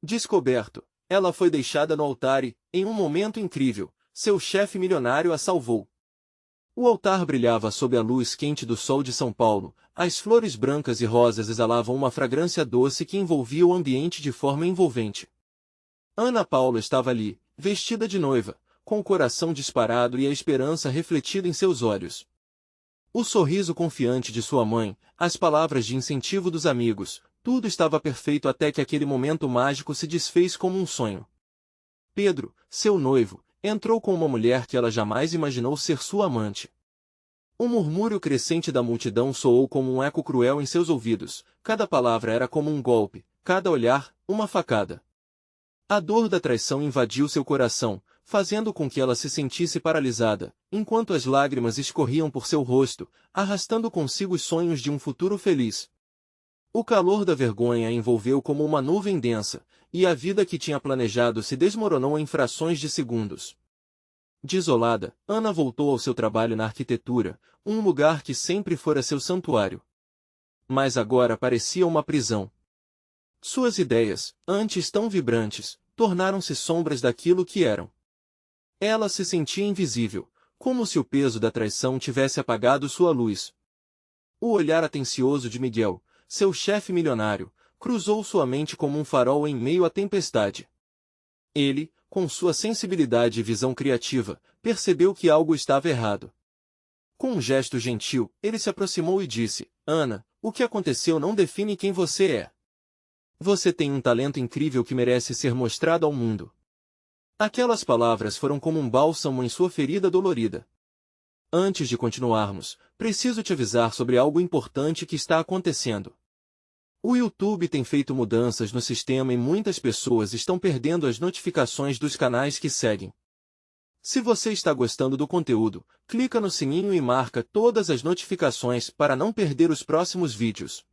Descoberto, ela foi deixada no altar e, em um momento incrível, seu chefe milionário a salvou. O altar brilhava sob a luz quente do sol de São Paulo, as flores brancas e rosas exalavam uma fragrância doce que envolvia o ambiente de forma envolvente. Ana Paula estava ali, vestida de noiva, com o coração disparado e a esperança refletida em seus olhos. O sorriso confiante de sua mãe, as palavras de incentivo dos amigos, tudo estava perfeito até que aquele momento mágico se desfez como um sonho. Pedro, seu noivo, entrou com uma mulher que ela jamais imaginou ser sua amante. O murmúrio crescente da multidão soou como um eco cruel em seus ouvidos, cada palavra era como um golpe, cada olhar, uma facada. A dor da traição invadiu seu coração, fazendo com que ela se sentisse paralisada, enquanto as lágrimas escorriam por seu rosto, arrastando consigo os sonhos de um futuro feliz. O calor da vergonha a envolveu como uma nuvem densa, e a vida que tinha planejado se desmoronou em frações de segundos. Desolada, Ana voltou ao seu trabalho na arquitetura, um lugar que sempre fora seu santuário. Mas agora parecia uma prisão. Suas ideias, antes tão vibrantes, tornaram-se sombras daquilo que eram. Ela se sentia invisível, como se o peso da traição tivesse apagado sua luz. O olhar atencioso de Miguel, seu chefe milionário, cruzou sua mente como um farol em meio à tempestade. Ele, com sua sensibilidade e visão criativa, percebeu que algo estava errado. Com um gesto gentil, ele se aproximou e disse: Ana, o que aconteceu não define quem você é. Você tem um talento incrível que merece ser mostrado ao mundo. Aquelas palavras foram como um bálsamo em sua ferida dolorida. Antes de continuarmos, preciso te avisar sobre algo importante que está acontecendo. O YouTube tem feito mudanças no sistema e muitas pessoas estão perdendo as notificações dos canais que seguem. Se você está gostando do conteúdo, clica no sininho e marca todas as notificações para não perder os próximos vídeos.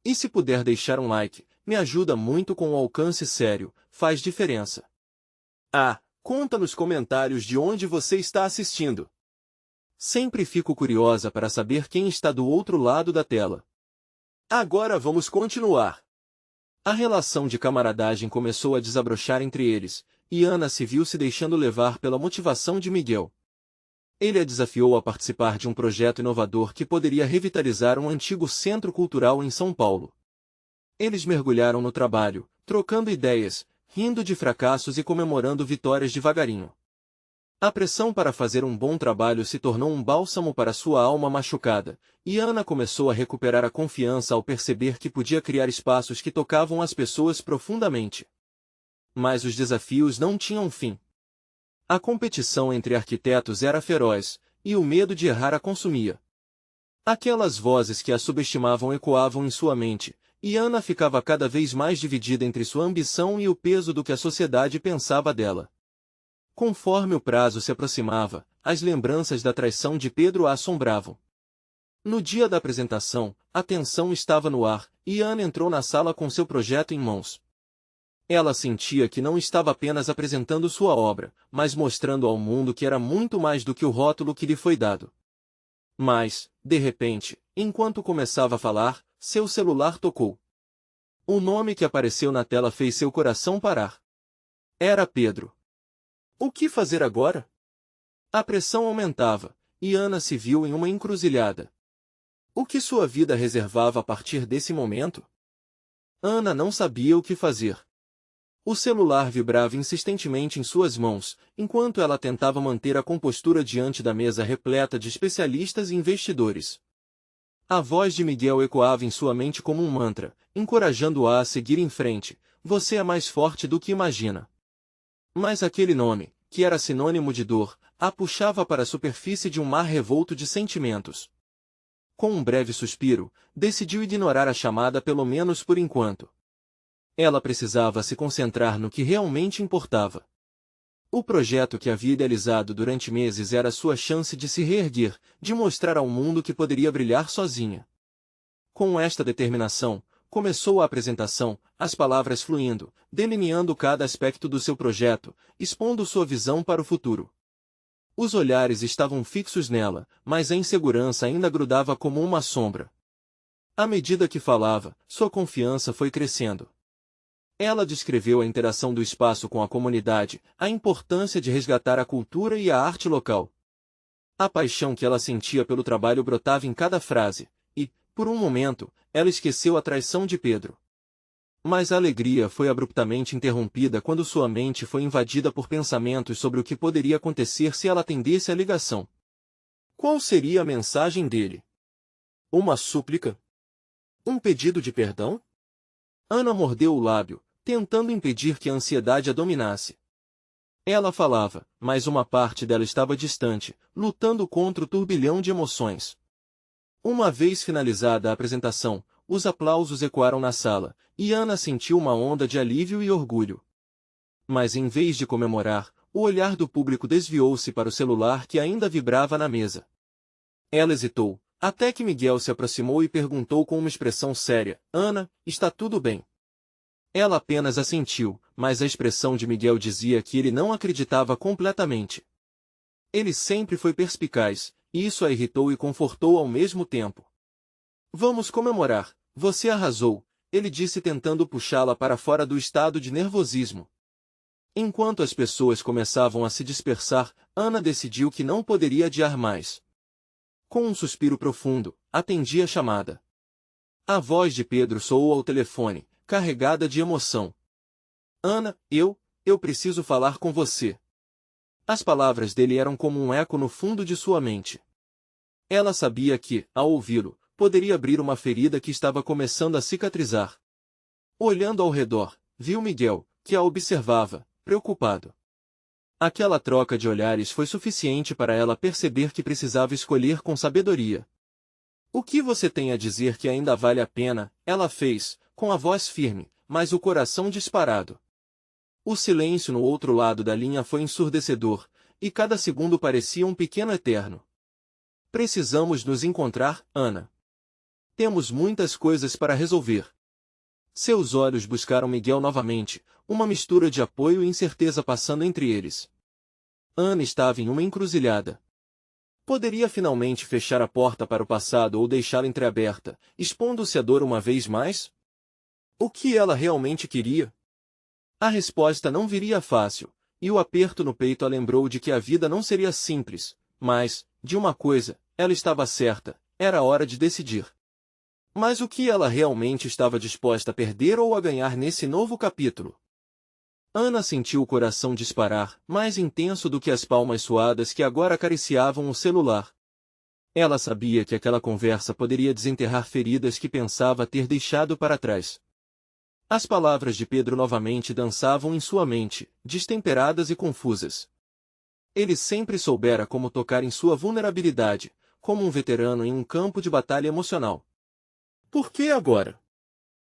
E se puder deixar um like, me ajuda muito com o alcance sério, faz diferença. Conta nos comentários de onde você está assistindo. Sempre fico curiosa para saber quem está do outro lado da tela. Agora vamos continuar. A relação de camaradagem começou a desabrochar entre eles, e Ana se viu se deixando levar pela motivação de Miguel. Ele a desafiou a participar de um projeto inovador que poderia revitalizar um antigo centro cultural em São Paulo. Eles mergulharam no trabalho, trocando ideias, rindo de fracassos e comemorando vitórias devagarinho. A pressão para fazer um bom trabalho se tornou um bálsamo para sua alma machucada, e Ana começou a recuperar a confiança ao perceber que podia criar espaços que tocavam as pessoas profundamente. Mas os desafios não tinham fim. A competição entre arquitetos era feroz, e o medo de errar a consumia. Aquelas vozes que a subestimavam ecoavam em sua mente, e Ana ficava cada vez mais dividida entre sua ambição e o peso do que a sociedade pensava dela. Conforme o prazo se aproximava, as lembranças da traição de Pedro a assombravam. No dia da apresentação, a tensão estava no ar, e Ana entrou na sala com seu projeto em mãos. Ela sentia que não estava apenas apresentando sua obra, mas mostrando ao mundo que era muito mais do que o rótulo que lhe foi dado. Mas, de repente, enquanto começava a falar, seu celular tocou. O nome que apareceu na tela fez seu coração parar. Era Pedro. O que fazer agora? A pressão aumentava, e Ana se viu em uma encruzilhada. O que sua vida reservava a partir desse momento? Ana não sabia o que fazer. O celular vibrava insistentemente em suas mãos, enquanto ela tentava manter a compostura diante da mesa repleta de especialistas e investidores. A voz de Miguel ecoava em sua mente como um mantra, encorajando-a a seguir em frente. Você é mais forte do que imagina. Mas aquele nome, que era sinônimo de dor, a puxava para a superfície de um mar revolto de sentimentos. Com um breve suspiro, decidiu ignorar a chamada pelo menos por enquanto. Ela precisava se concentrar no que realmente importava. O projeto que havia idealizado durante meses era sua chance de se reerguer, de mostrar ao mundo que poderia brilhar sozinha. Com esta determinação, começou a apresentação, as palavras fluindo, delineando cada aspecto do seu projeto, expondo sua visão para o futuro. Os olhares estavam fixos nela, mas a insegurança ainda grudava como uma sombra. À medida que falava, sua confiança foi crescendo. Ela descreveu a interação do espaço com a comunidade, a importância de resgatar a cultura e a arte local. A paixão que ela sentia pelo trabalho brotava em cada frase, e, por um momento, ela esqueceu a traição de Pedro. Mas a alegria foi abruptamente interrompida quando sua mente foi invadida por pensamentos sobre o que poderia acontecer se ela atendesse a ligação. Qual seria a mensagem dele? Uma súplica? Um pedido de perdão? Ana mordeu o lábio, tentando impedir que a ansiedade a dominasse. Ela falava, mas uma parte dela estava distante, lutando contra o turbilhão de emoções. Uma vez finalizada a apresentação, os aplausos ecoaram na sala, e Ana sentiu uma onda de alívio e orgulho. Mas em vez de comemorar, o olhar do público desviou-se para o celular que ainda vibrava na mesa. Ela hesitou, até que Miguel se aproximou e perguntou com uma expressão séria: Ana, está tudo bem? Ela apenas assentiu, mas a expressão de Miguel dizia que ele não acreditava completamente. Ele sempre foi perspicaz, e isso a irritou e confortou ao mesmo tempo. Vamos comemorar, você arrasou, ele disse tentando puxá-la para fora do estado de nervosismo. Enquanto as pessoas começavam a se dispersar, Ana decidiu que não poderia adiar mais. Com um suspiro profundo, atendi a chamada. A voz de Pedro soou ao telefone, carregada de emoção. Ana, eu preciso falar com você. As palavras dele eram como um eco no fundo de sua mente. Ela sabia que, ao ouvi-lo, poderia abrir uma ferida que estava começando a cicatrizar. Olhando ao redor, viu Miguel, que a observava, preocupado. Aquela troca de olhares foi suficiente para ela perceber que precisava escolher com sabedoria. O que você tem a dizer que ainda vale a pena? Ela fez, com a voz firme, mas o coração disparado. O silêncio no outro lado da linha foi ensurdecedor, e cada segundo parecia um pequeno eterno. Precisamos nos encontrar, Ana. Temos muitas coisas para resolver. Seus olhos buscaram Miguel novamente, uma mistura de apoio e incerteza passando entre eles. Ana estava em uma encruzilhada. Poderia finalmente fechar a porta para o passado ou deixá-la entreaberta, expondo-se à dor uma vez mais? O que ela realmente queria? A resposta não viria fácil, e o aperto no peito a lembrou de que a vida não seria simples, mas, de uma coisa, ela estava certa, era hora de decidir. Mas o que ela realmente estava disposta a perder ou a ganhar nesse novo capítulo? Ana sentiu o coração disparar, mais intenso do que as palmas suadas que agora acariciavam o celular. Ela sabia que aquela conversa poderia desenterrar feridas que pensava ter deixado para trás. As palavras de Pedro novamente dançavam em sua mente, destemperadas e confusas. Ele sempre soubera como tocar em sua vulnerabilidade, como um veterano em um campo de batalha emocional. Por que agora?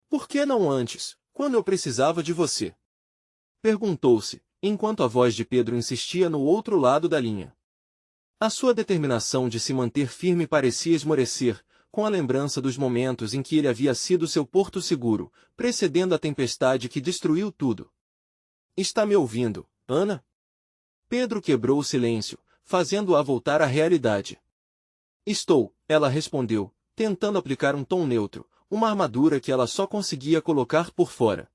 Por que não antes, quando eu precisava de você? Perguntou-se, enquanto a voz de Pedro insistia no outro lado da linha. A sua determinação de se manter firme parecia esmorecer, com a lembrança dos momentos em que ele havia sido seu porto seguro, precedendo a tempestade que destruiu tudo. Está me ouvindo, Ana? Pedro quebrou o silêncio, fazendo-a voltar à realidade. Estou, ela respondeu, tentando aplicar um tom neutro, uma armadura que ela só conseguia colocar por fora.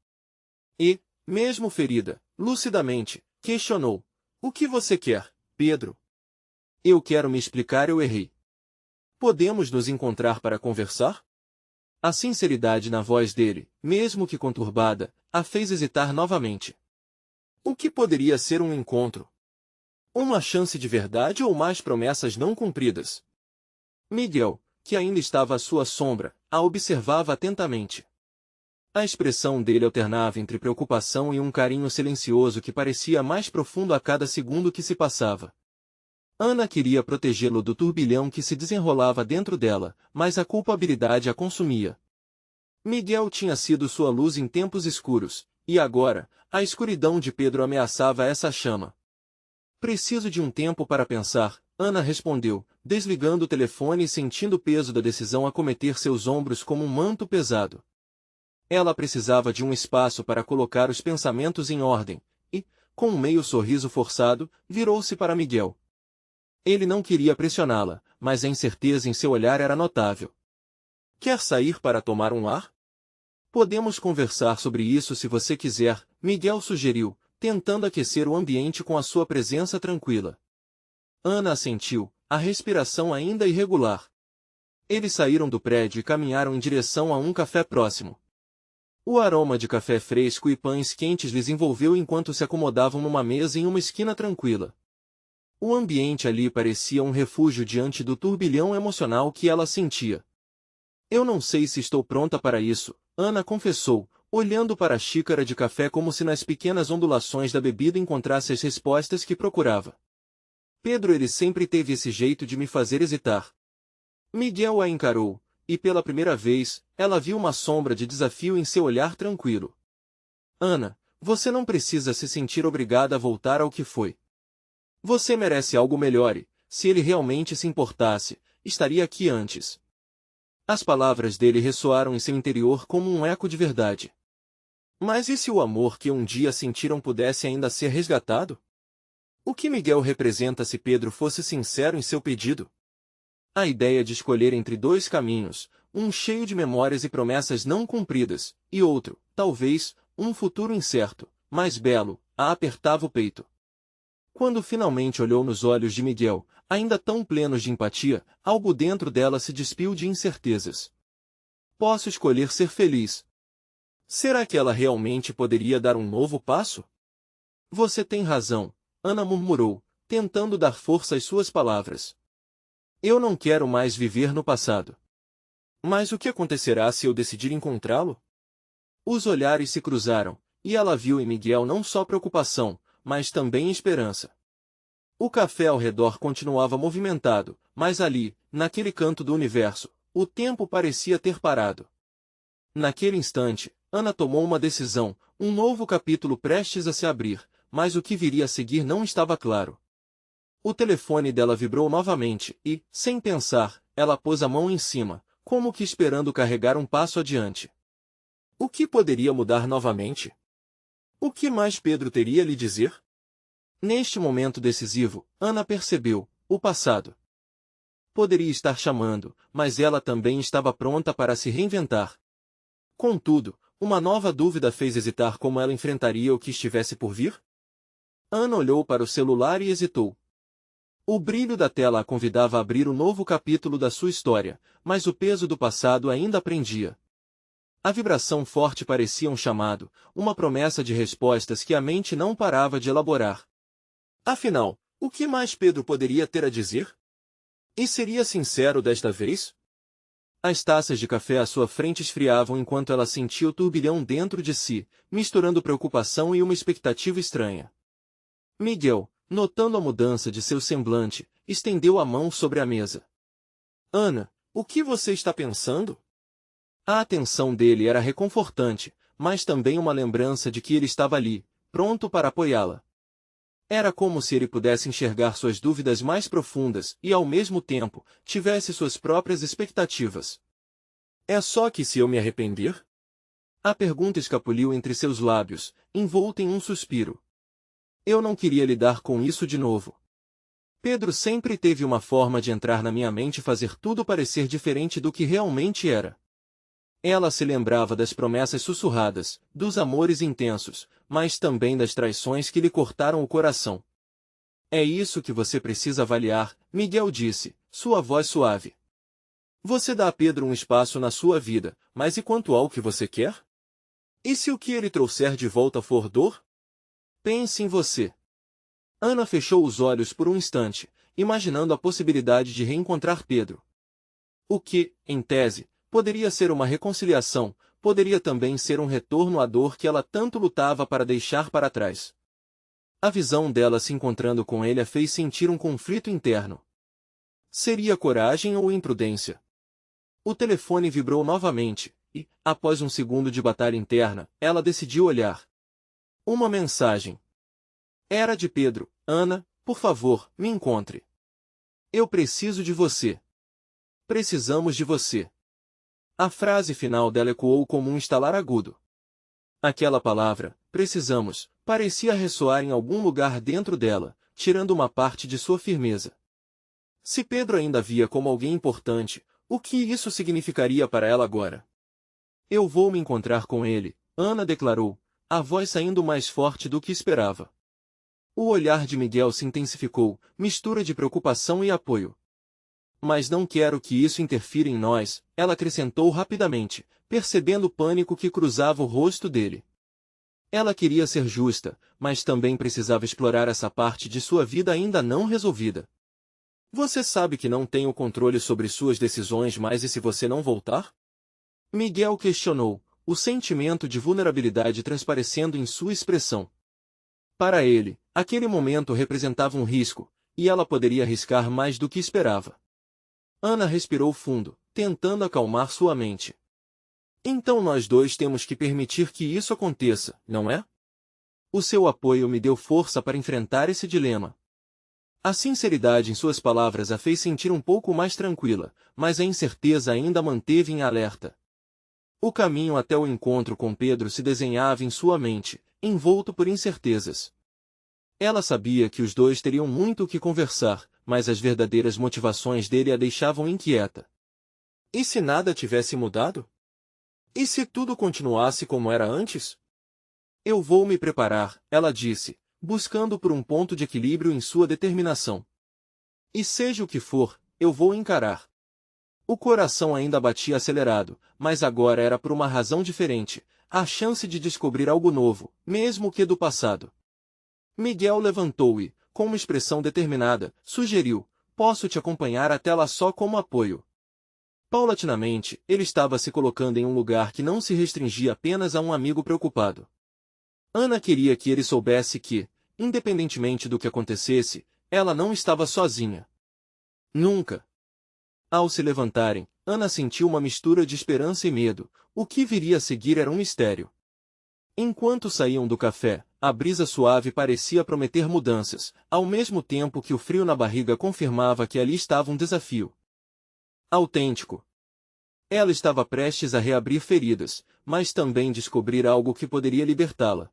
E, mesmo ferida, lucidamente, questionou. O que você quer, Pedro? Eu quero me explicar, eu errei. Podemos nos encontrar para conversar? A sinceridade na voz dele, mesmo que conturbada, a fez hesitar novamente. O que poderia ser um encontro? Uma chance de verdade ou mais promessas não cumpridas? Miguel, que ainda estava à sua sombra, a observava atentamente. A expressão dele alternava entre preocupação e um carinho silencioso que parecia mais profundo a cada segundo que se passava. Ana queria protegê-lo do turbilhão que se desenrolava dentro dela, mas a culpabilidade a consumia. Miguel tinha sido sua luz em tempos escuros, e agora, a escuridão de Pedro ameaçava essa chama. Preciso de um tempo para pensar, Ana respondeu, desligando o telefone e sentindo o peso da decisão acometer seus ombros como um manto pesado. Ela precisava de um espaço para colocar os pensamentos em ordem, e, com um meio sorriso forçado, virou-se para Miguel. Ele não queria pressioná-la, mas a incerteza em seu olhar era notável. Quer sair para tomar um ar? Podemos conversar sobre isso se você quiser, Miguel sugeriu, tentando aquecer o ambiente com a sua presença tranquila. Ana assentiu, a respiração ainda irregular. Eles saíram do prédio e caminharam em direção a um café próximo. O aroma de café fresco e pães quentes lhes envolveu enquanto se acomodavam numa mesa em uma esquina tranquila. O ambiente ali parecia um refúgio diante do turbilhão emocional que ela sentia. Eu não sei se estou pronta para isso, Ana confessou, olhando para a xícara de café como se nas pequenas ondulações da bebida encontrasse as respostas que procurava. Pedro, ele sempre teve esse jeito de me fazer hesitar. Miguel a encarou, e pela primeira vez, ela viu uma sombra de desafio em seu olhar tranquilo. Ana, você não precisa se sentir obrigada a voltar ao que foi. Você merece algo melhor e, se ele realmente se importasse, estaria aqui antes. As palavras dele ressoaram em seu interior como um eco de verdade. Mas e se o amor que um dia sentiram pudesse ainda ser resgatado? O que Miguel representa se Pedro fosse sincero em seu pedido? A ideia de escolher entre dois caminhos, um cheio de memórias e promessas não cumpridas, e outro, talvez, um futuro incerto, mais belo, a apertava o peito. Quando finalmente olhou nos olhos de Miguel, ainda tão plenos de empatia, algo dentro dela se despiu de incertezas. Posso escolher ser feliz. Será que ela realmente poderia dar um novo passo? Você tem razão, Ana murmurou, tentando dar força às suas palavras. Eu não quero mais viver no passado. Mas o que acontecerá se eu decidir encontrá-lo? Os olhares se cruzaram, e ela viu em Miguel não só preocupação, mas também esperança. O café ao redor continuava movimentado, mas ali, naquele canto do universo, o tempo parecia ter parado. Naquele instante, Ana tomou uma decisão, um novo capítulo prestes a se abrir, mas o que viria a seguir não estava claro. O telefone dela vibrou novamente e, sem pensar, ela pôs a mão em cima, como que esperando carregar um passo adiante. O que poderia mudar novamente? O que mais Pedro teria a lhe dizer? Neste momento decisivo, Ana percebeu, o passado poderia estar chamando, mas ela também estava pronta para se reinventar. Contudo, uma nova dúvida fez hesitar como ela enfrentaria o que estivesse por vir. Ana olhou para o celular e hesitou. O brilho da tela a convidava a abrir um novo capítulo da sua história, mas o peso do passado ainda a prendia. A vibração forte parecia um chamado, uma promessa de respostas que a mente não parava de elaborar. Afinal, o que mais Pedro poderia ter a dizer? E seria sincero desta vez? As taças de café à sua frente esfriavam enquanto ela sentia o turbilhão dentro de si, misturando preocupação e uma expectativa estranha. Miguel, notando a mudança de seu semblante, estendeu a mão sobre a mesa. Ana, o que você está pensando? A atenção dele era reconfortante, mas também uma lembrança de que ele estava ali, pronto para apoiá-la. Era como se ele pudesse enxergar suas dúvidas mais profundas e, ao mesmo tempo, tivesse suas próprias expectativas. É só que se eu me arrepender? A pergunta escapuliu entre seus lábios, envolta em um suspiro. Eu não queria lidar com isso de novo. Pedro sempre teve uma forma de entrar na minha mente e fazer tudo parecer diferente do que realmente era. Ela se lembrava das promessas sussurradas, dos amores intensos, mas também das traições que lhe cortaram o coração. É isso que você precisa avaliar, Miguel disse, sua voz suave. Você dá a Pedro um espaço na sua vida, mas e quanto ao que você quer? E se o que ele trouxer de volta for dor? Pense em você. Ana fechou os olhos por um instante, imaginando a possibilidade de reencontrar Pedro. O que, em tese, poderia ser uma reconciliação, poderia também ser um retorno à dor que ela tanto lutava para deixar para trás. A visão dela se encontrando com ele a fez sentir um conflito interno. Seria coragem ou imprudência? O telefone vibrou novamente, e, após um segundo de batalha interna, ela decidiu olhar. Uma mensagem. Era de Pedro. Ana, por favor, me encontre. Eu preciso de você. Precisamos de você. A frase final dela ecoou como um estalar agudo. Aquela palavra, precisamos, parecia ressoar em algum lugar dentro dela, tirando uma parte de sua firmeza. Se Pedro ainda via como alguém importante, o que isso significaria para ela agora? Eu vou me encontrar com ele, Ana declarou, a voz saindo mais forte do que esperava. O olhar de Miguel se intensificou, mistura de preocupação e apoio. Mas não quero que isso interfira em nós, ela acrescentou rapidamente, percebendo o pânico que cruzava o rosto dele. Ela queria ser justa, mas também precisava explorar essa parte de sua vida ainda não resolvida. Você sabe que não tenho controle sobre suas decisões, mas e se você não voltar? Miguel questionou, o sentimento de vulnerabilidade transparecendo em sua expressão. Para ele, aquele momento representava um risco, e ela poderia arriscar mais do que esperava. Ana respirou fundo, tentando acalmar sua mente. Então nós dois temos que permitir que isso aconteça, não é? O seu apoio me deu força para enfrentar esse dilema. A sinceridade em suas palavras a fez sentir um pouco mais tranquila, mas a incerteza ainda a manteve em alerta. O caminho até o encontro com Pedro se desenhava em sua mente, envolto por incertezas. Ela sabia que os dois teriam muito o que conversar, mas as verdadeiras motivações dele a deixavam inquieta. E se nada tivesse mudado? E se tudo continuasse como era antes? Eu vou me preparar, ela disse, buscando por um ponto de equilíbrio em sua determinação. E seja o que for, eu vou encarar. O coração ainda batia acelerado, mas agora era por uma razão diferente, a chance de descobrir algo novo, mesmo que do passado. Miguel levantou e, com uma expressão determinada, sugeriu, posso te acompanhar até lá só como apoio. Paulatinamente, ele estava se colocando em um lugar que não se restringia apenas a um amigo preocupado. Ana queria que ele soubesse que, independentemente do que acontecesse, ela não estava sozinha. Nunca. Ao se levantarem, Ana sentiu uma mistura de esperança e medo, o que viria a seguir era um mistério. Enquanto saíam do café, a brisa suave parecia prometer mudanças, ao mesmo tempo que o frio na barriga confirmava que ali estava um desafio. Autêntico. Ela estava prestes a reabrir feridas, mas também descobrir algo que poderia libertá-la.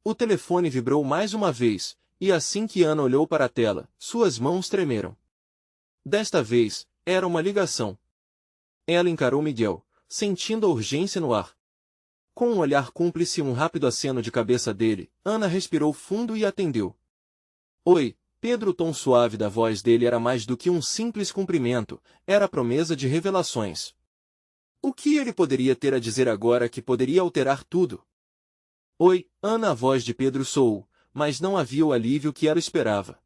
O telefone vibrou mais uma vez, e assim que Ana olhou para a tela, suas mãos tremeram. Desta vez, era uma ligação. Ela encarou Miguel, sentindo a urgência no ar. Com um olhar cúmplice e um rápido aceno de cabeça dele, Ana respirou fundo e atendeu. Oi, Pedro. O tom suave da voz dele era mais do que um simples cumprimento, era a promessa de revelações. O que ele poderia ter a dizer agora que poderia alterar tudo? Oi, Ana. A voz de Pedro soou, mas não havia o alívio que ela esperava.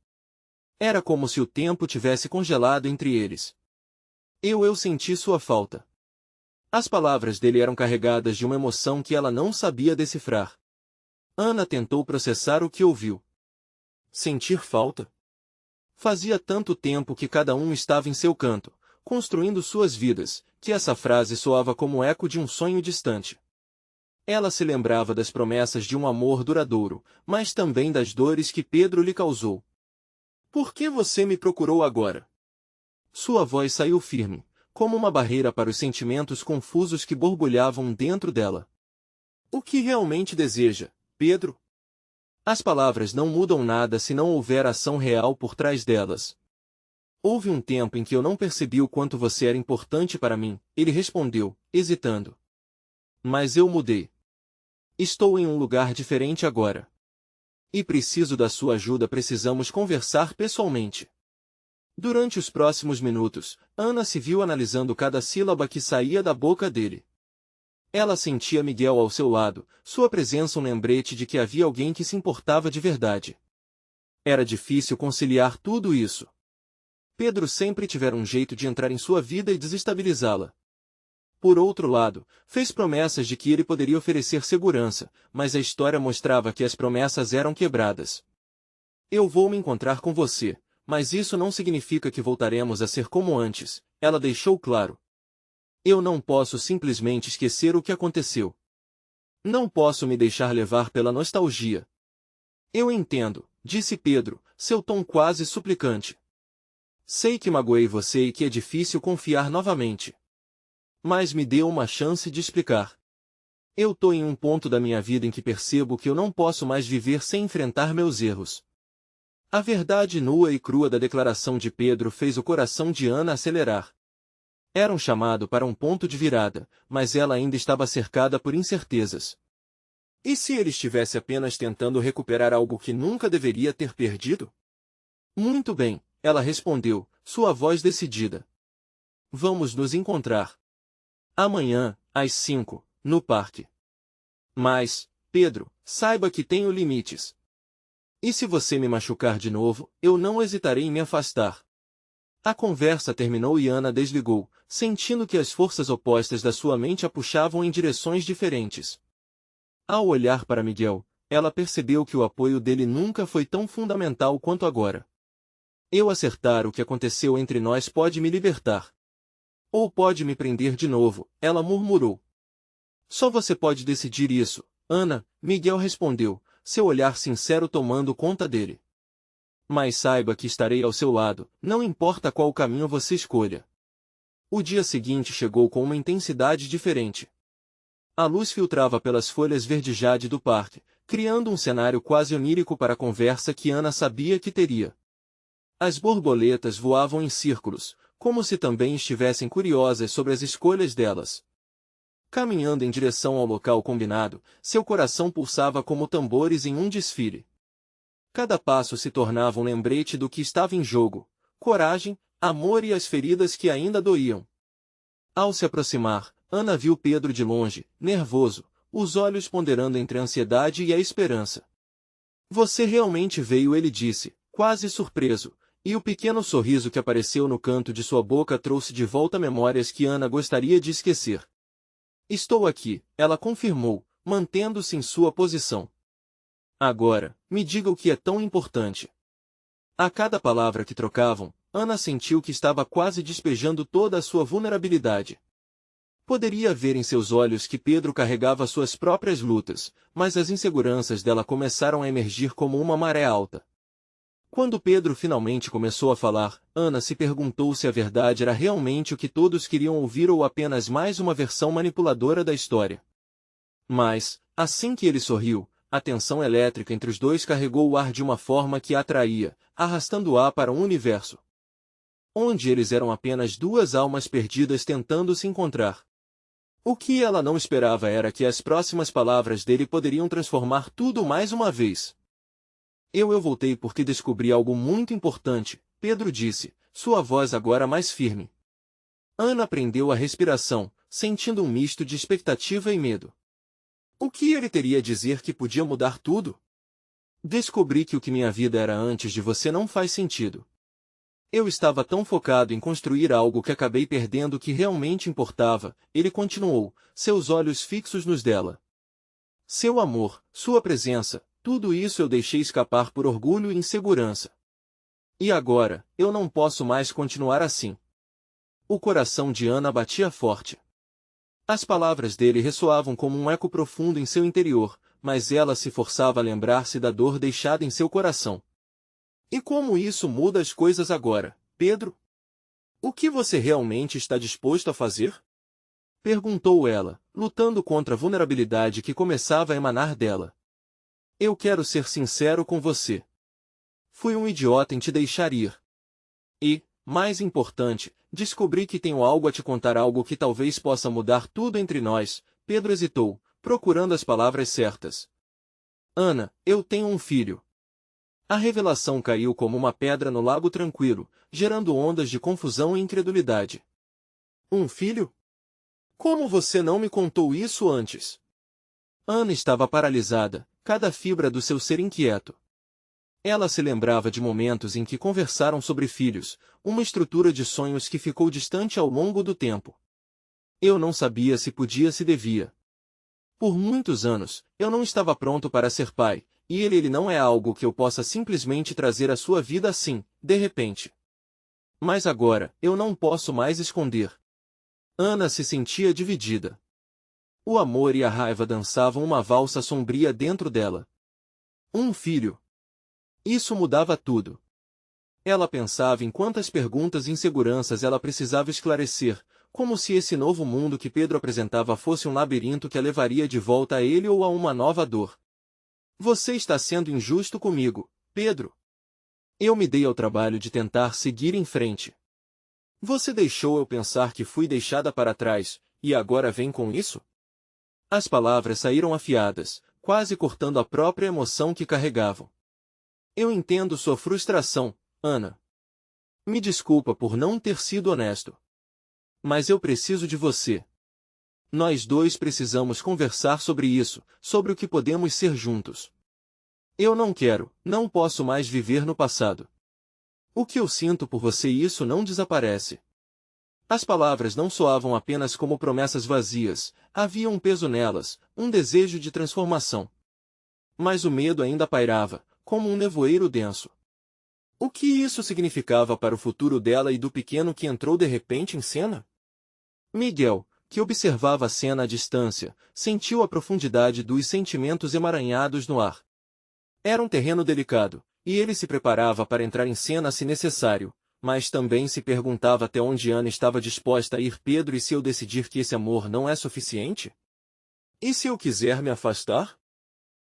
Era como se o tempo tivesse congelado entre eles. Eu senti sua falta. As palavras dele eram carregadas de uma emoção que ela não sabia decifrar. Ana tentou processar o que ouviu. Sentir falta? Fazia tanto tempo que cada um estava em seu canto, construindo suas vidas, que essa frase soava como o eco de um sonho distante. Ela se lembrava das promessas de um amor duradouro, mas também das dores que Pedro lhe causou. Por que você me procurou agora? Sua voz saiu firme, como uma barreira para os sentimentos confusos que borbulhavam dentro dela. O que realmente deseja, Pedro? As palavras não mudam nada se não houver ação real por trás delas. Houve um tempo em que eu não percebi o quanto você era importante para mim, ele respondeu, hesitando. Mas eu mudei. Estou em um lugar diferente agora. E preciso da sua ajuda. Precisamos conversar pessoalmente. Durante os próximos minutos, Ana se viu analisando cada sílaba que saía da boca dele. Ela sentia Miguel ao seu lado, sua presença um lembrete de que havia alguém que se importava de verdade. Era difícil conciliar tudo isso. Pedro sempre tivera um jeito de entrar em sua vida e desestabilizá-la. Por outro lado, fez promessas de que ele poderia oferecer segurança, mas a história mostrava que as promessas eram quebradas. Eu vou me encontrar com você, mas isso não significa que voltaremos a ser como antes, ela deixou claro. Eu não posso simplesmente esquecer o que aconteceu. Não posso me deixar levar pela nostalgia. Eu entendo, disse Pedro, seu tom quase suplicante. Sei que magoei você e que é difícil confiar novamente. Mas me dê uma chance de explicar. Eu tô em um ponto da minha vida em que percebo que eu não posso mais viver sem enfrentar meus erros. A verdade nua e crua da declaração de Pedro fez o coração de Ana acelerar. Era um chamado para um ponto de virada, mas ela ainda estava cercada por incertezas. E se ele estivesse apenas tentando recuperar algo que nunca deveria ter perdido? Muito bem, ela respondeu, sua voz decidida. Vamos nos encontrar. Amanhã, às 5, no parque. Mas, Pedro, saiba que tenho limites. E se você me machucar de novo, eu não hesitarei em me afastar. A conversa terminou e Ana desligou, sentindo que as forças opostas da sua mente a puxavam em direções diferentes. Ao olhar para Miguel, ela percebeu que o apoio dele nunca foi tão fundamental quanto agora. Eu acertar o que aconteceu entre nós pode me libertar. Ou pode me prender de novo, ela murmurou. Só você pode decidir isso, Ana, Miguel respondeu, seu olhar sincero tomando conta dele. Mas saiba que estarei ao seu lado, não importa qual caminho você escolha. O dia seguinte chegou com uma intensidade diferente. A luz filtrava pelas folhas verde-jade do parque, criando um cenário quase onírico para a conversa que Ana sabia que teria. As borboletas voavam em círculos, como se também estivessem curiosas sobre as escolhas delas. Caminhando em direção ao local combinado, seu coração pulsava como tambores em um desfile. Cada passo se tornava um lembrete do que estava em jogo: coragem, amor e as feridas que ainda doíam. Ao se aproximar, Ana viu Pedro de longe, nervoso, os olhos ponderando entre a ansiedade e a esperança. Você realmente veio, ele disse, quase surpreso, e o pequeno sorriso que apareceu no canto de sua boca trouxe de volta memórias que Ana gostaria de esquecer. Estou aqui, ela confirmou, mantendo-se em sua posição. Agora, me diga o que é tão importante. A cada palavra que trocavam, Ana sentiu que estava quase despejando toda a sua vulnerabilidade. Poderia ver em seus olhos que Pedro carregava suas próprias lutas, mas as inseguranças dela começaram a emergir como uma maré alta. Quando Pedro finalmente começou a falar, Ana se perguntou se a verdade era realmente o que todos queriam ouvir ou apenas mais uma versão manipuladora da história. Mas, assim que ele sorriu, a tensão elétrica entre os dois carregou o ar de uma forma que a atraía, arrastando-a para um universo onde eles eram apenas duas almas perdidas tentando se encontrar. O que ela não esperava era que as próximas palavras dele poderiam transformar tudo mais uma vez. Eu voltei porque descobri algo muito importante, Pedro disse, sua voz agora mais firme. Ana prendeu a respiração, sentindo um misto de expectativa e medo. O que ele teria a dizer que podia mudar tudo? Descobri que o que minha vida era antes de você não faz sentido. Eu estava tão focado em construir algo que acabei perdendo o que realmente importava, ele continuou, seus olhos fixos nos dela. Seu amor, sua presença, tudo isso eu deixei escapar por orgulho e insegurança. E agora, eu não posso mais continuar assim. O coração de Ana batia forte. As palavras dele ressoavam como um eco profundo em seu interior, mas ela se forçava a lembrar-se da dor deixada em seu coração. E como isso muda as coisas agora, Pedro? O que você realmente está disposto a fazer? Perguntou ela, lutando contra a vulnerabilidade que começava a emanar dela. Eu quero ser sincero com você. Fui um idiota em te deixar ir. E, mais importante, descobri que tenho algo a te contar, algo que talvez possa mudar tudo entre nós. Pedro hesitou, procurando as palavras certas. Ana, eu tenho um filho. A revelação caiu como uma pedra no lago tranquilo, gerando ondas de confusão e incredulidade. Um filho? Como você não me contou isso antes? Ana estava paralisada, cada fibra do seu ser inquieto. Ela se lembrava de momentos em que conversaram sobre filhos, uma estrutura de sonhos que ficou distante ao longo do tempo. Eu não sabia se podia, se devia. Por muitos anos, eu não estava pronto para ser pai, e ele não é algo que eu possa simplesmente trazer à sua vida assim, de repente. Mas agora, eu não posso mais esconder. Ana se sentia dividida. O amor e a raiva dançavam uma valsa sombria dentro dela. Um filho. Isso mudava tudo. Ela pensava em quantas perguntas e inseguranças ela precisava esclarecer, como se esse novo mundo que Pedro apresentava fosse um labirinto que a levaria de volta a ele ou a uma nova dor. Você está sendo injusto comigo, Pedro. Eu me dei ao trabalho de tentar seguir em frente. Você deixou eu pensar que fui deixada para trás, e agora vem com isso? As palavras saíram afiadas, quase cortando a própria emoção que carregavam. Eu entendo sua frustração, Ana. Me desculpa por não ter sido honesto. Mas eu preciso de você. Nós dois precisamos conversar sobre isso, sobre o que podemos ser juntos. Eu não posso mais viver no passado. O que eu sinto por você e isso não desaparece. As palavras não soavam apenas como promessas vazias, havia um peso nelas, um desejo de transformação. Mas o medo ainda pairava, como um nevoeiro denso. O que isso significava para o futuro dela e do pequeno que entrou de repente em cena? Miguel, que observava a cena à distância, sentiu a profundidade dos sentimentos emaranhados no ar. Era um terreno delicado, e ele se preparava para entrar em cena se necessário, mas também se perguntava até onde Ana estava disposta a ir. Pedro, e se eu decidir que esse amor não é suficiente? E se eu quiser me afastar?